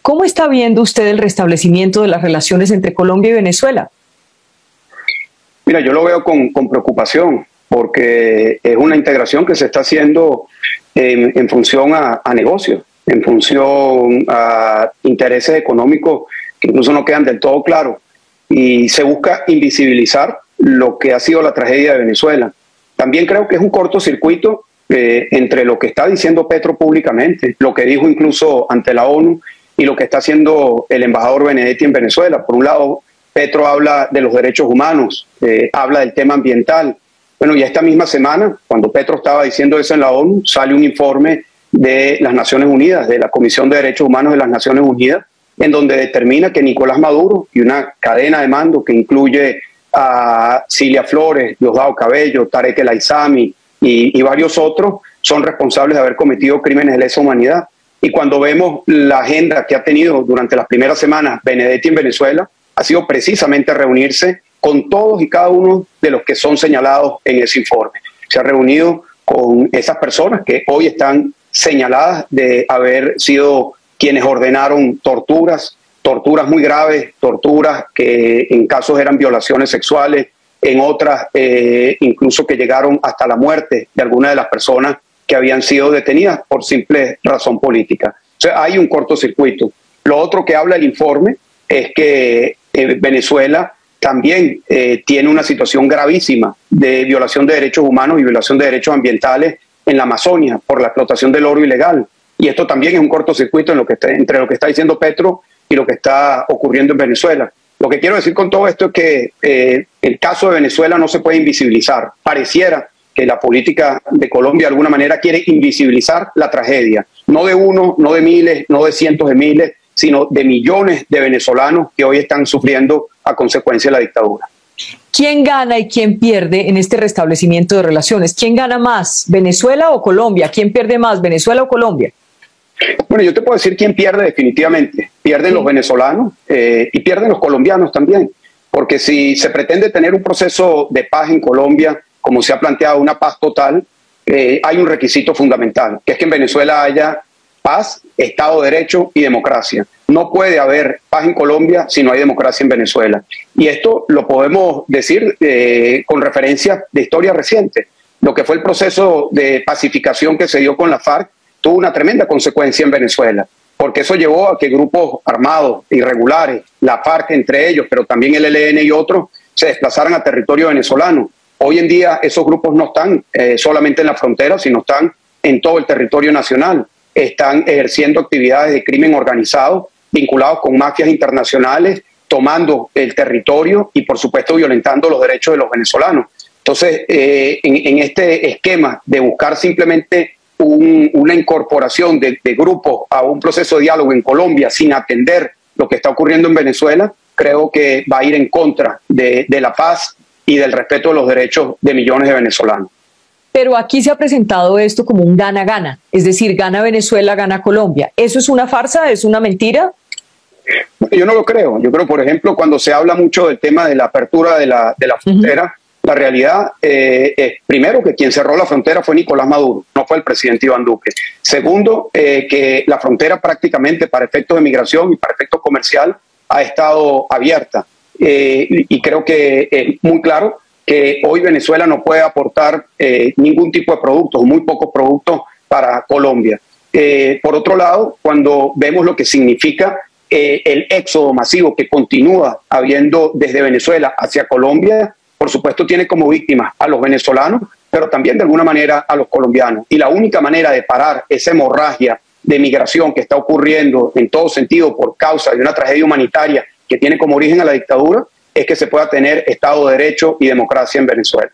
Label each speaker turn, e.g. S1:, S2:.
S1: ¿Cómo está viendo usted el restablecimiento de las relaciones entre Colombia y Venezuela?
S2: Mira, yo lo veo con preocupación, porque es una integración que se está haciendo en función a negocios, en función a intereses económicos que incluso no quedan del todo claros, y se busca invisibilizar lo que ha sido la tragedia de Venezuela. También creo que es un cortocircuito entre lo que está diciendo Petro públicamente, lo que dijo incluso ante la ONU, y lo que está haciendo el embajador Benedetti en Venezuela. Por un lado, Petro habla de los derechos humanos, habla del tema ambiental. Bueno, y esta misma semana, cuando Petro estaba diciendo eso en la ONU, sale un informe de las Naciones Unidas, de la Comisión de Derechos Humanos de las Naciones Unidas, en donde determina que Nicolás Maduro y una cadena de mando que incluye a Cilia Flores, Diosdado Cabello, Tarek El Aissami y varios otros, son responsables de haber cometido crímenes de lesa humanidad. Y cuando vemos la agenda que ha tenido durante las primeras semanas Benedetti en Venezuela, ha sido precisamente reunirse con todos y cada uno de los que son señalados en ese informe. Se ha reunido con esas personas que hoy están señaladas de haber sido quienes ordenaron torturas muy graves, torturas que en casos eran violaciones sexuales, en otras incluso que llegaron hasta la muerte de algunas de las personas que habían sido detenidas por simple razón política. O sea, hay un cortocircuito. Lo otro que habla el informe es que Venezuela también tiene una situación gravísima de violación de derechos humanos y violación de derechos ambientales en la Amazonia por la explotación del oro ilegal. Y esto también es un cortocircuito entre lo que está diciendo Petro y lo que está ocurriendo en Venezuela. Lo que quiero decir con todo esto es que el caso de Venezuela no se puede invisibilizar. Pareciera que la política de Colombia de alguna manera quiere invisibilizar la tragedia, no de uno, no de miles, no de cientos de miles, sino de millones de venezolanos que hoy están sufriendo a consecuencia de la dictadura.
S1: ¿Quién gana y quién pierde en este restablecimiento de relaciones? ¿Quién gana más, Venezuela o Colombia? ¿Quién pierde más, Venezuela o Colombia?
S2: Bueno, yo te puedo decir quién pierde definitivamente. Pierden los venezolanos y pierden los colombianos también, porque si se pretende tener un proceso de paz en Colombia, como se ha planteado, una paz total, hay un requisito fundamental, que es que en Venezuela haya paz, Estado de Derecho y democracia. No puede haber paz en Colombia si no hay democracia en Venezuela. Y esto lo podemos decir con referencia de historia reciente. Lo que fue el proceso de pacificación que se dio con la FARC tuvo una tremenda consecuencia en Venezuela, porque eso llevó a que grupos armados irregulares, la FARC entre ellos, pero también el ELN y otros, se desplazaran a territorio venezolano. Hoy en día esos grupos no están solamente en la frontera, sino están en todo el territorio nacional. Están ejerciendo actividades de crimen organizado vinculados con mafias internacionales, tomando el territorio y, por supuesto, violentando los derechos de los venezolanos. Entonces, en este esquema de buscar simplemente una incorporación de grupos a un proceso de diálogo en Colombia sin atender lo que está ocurriendo en Venezuela, creo que va a ir en contra de la paz y del respeto de los derechos de millones de venezolanos.
S1: Pero aquí se ha presentado esto como un gana-gana, es decir, gana Venezuela, gana Colombia. ¿Eso es una farsa? ¿Es una mentira?
S2: Yo no lo creo. Yo creo, por ejemplo, cuando se habla mucho del tema de la apertura de la frontera, la realidad es, primero, que quien cerró la frontera fue Nicolás Maduro, no fue el presidente Iván Duque. Segundo, que la frontera prácticamente para efectos de migración y para efectos comercial ha estado abierta. Y creo que es muy claro que hoy Venezuela no puede aportar ningún tipo de productos, muy pocos productos para Colombia. Por otro lado, cuando vemos lo que significa el éxodo masivo que continúa habiendo desde Venezuela hacia Colombia, por supuesto tiene como víctimas a los venezolanos, pero también de alguna manera a los colombianos. Y la única manera de parar esa hemorragia de migración que está ocurriendo en todo sentido por causa de una tragedia humanitaria que tiene como origen a la dictadura, es que se pueda tener Estado de Derecho y democracia en Venezuela.